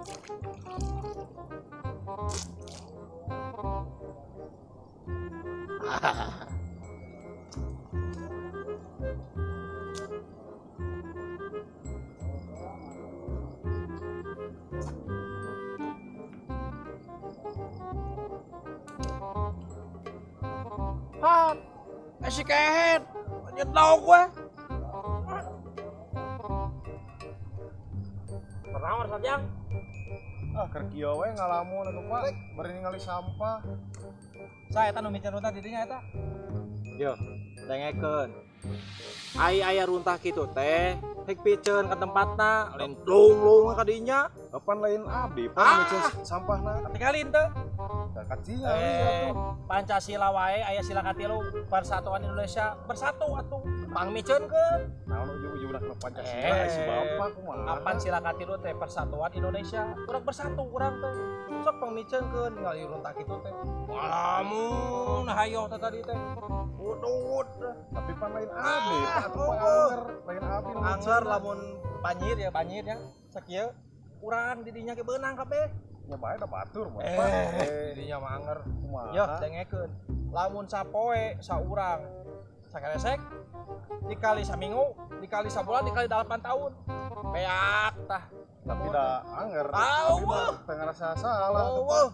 Hat, si kehet, nyedok gue. Pernah Sarjang? Kerkio we ngalamun atuh Pak, bari ningali sampah. Saya eta nu miceun runtah didinya eta. Yo, dengekeun. Aya runtah kitu teh, hek piceun ka tempatna, lain lung-lung ka dinya. Kapan lain abdi Pak micen sampahna? Tinggalin teh. Kacinya atuh. Pancasila wae aya sila katilu Persatuan Indonesia bersatu atuh. Pang miceunkeun. Naon ujug-ujugna ke Pancasila si Bapak kumaha? Apan sila katilu teh Persatuan Indonesia. Urang bersatu urang teh. Sok pang miceunkeun ningali runtah kitu teh. Lamun hayo teh tadi teh. Udut. Tapi pan lain abdi Pak atuh Pak anger, lain abdi nu Anger lamun banjir ya sakieu urang didinya ge beunang kabeh. nya bae da batur mah. Didinya mah anger. Kumaha? Yeuh dengekeun. Lamun sapoe saurang sakeresek dikali saminggu, dikali sabulan, dikali 8 tahun. Beak tah. Tapi da anger. Tahu, Tapi mah teu ngarasa salah tuh Pak.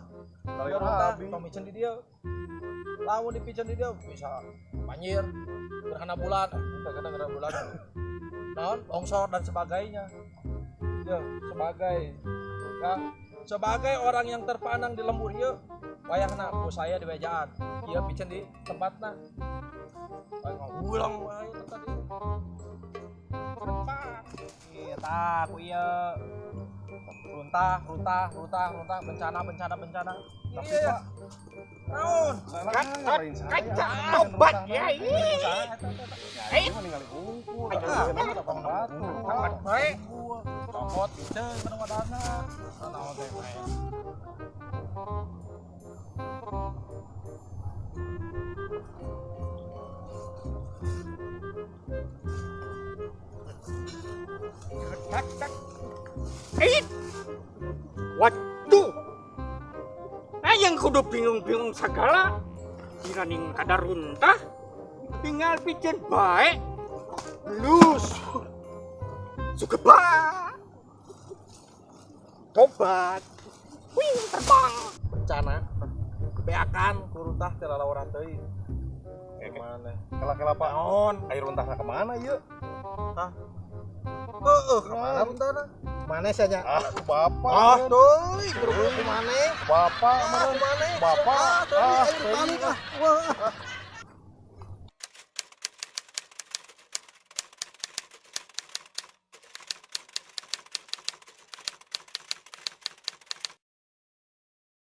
Lain abdi. Pamicen di dia. Lamun dipicen di dia bisa banjir, gerhana bulan, gerhana bulan. Naon longsor dan sebagainya. Ya, sebagai orang yang terpandang di lembur ieu, wayahna ku saya di bejaan. Ieu picen di tempatna. Ulang wae tadi. Cepat. Kita ku ieu runtah, bencana. Tapi Pak, naon? kaca obat ya ini. Ini ningali unggul. Ada apa batu? Obat bae. Copot deui kana wadana. Naon teh bae. Waduh, yang kudu bingung-bingung segala, kiraning kada runtah, tinggal pijen baik, lus, suka tobat, wing terbang, Bencana. Beakan ku runtah teh lalauran teuing. Gimana? Kela-kela Pak on, air runtahna kemana ieu? Kemana runtahna? Mana saja? Bapak. Teuing, buru-buru ku maneh. Bapak, Mana? Bapak. Teuing, air tali. Wah.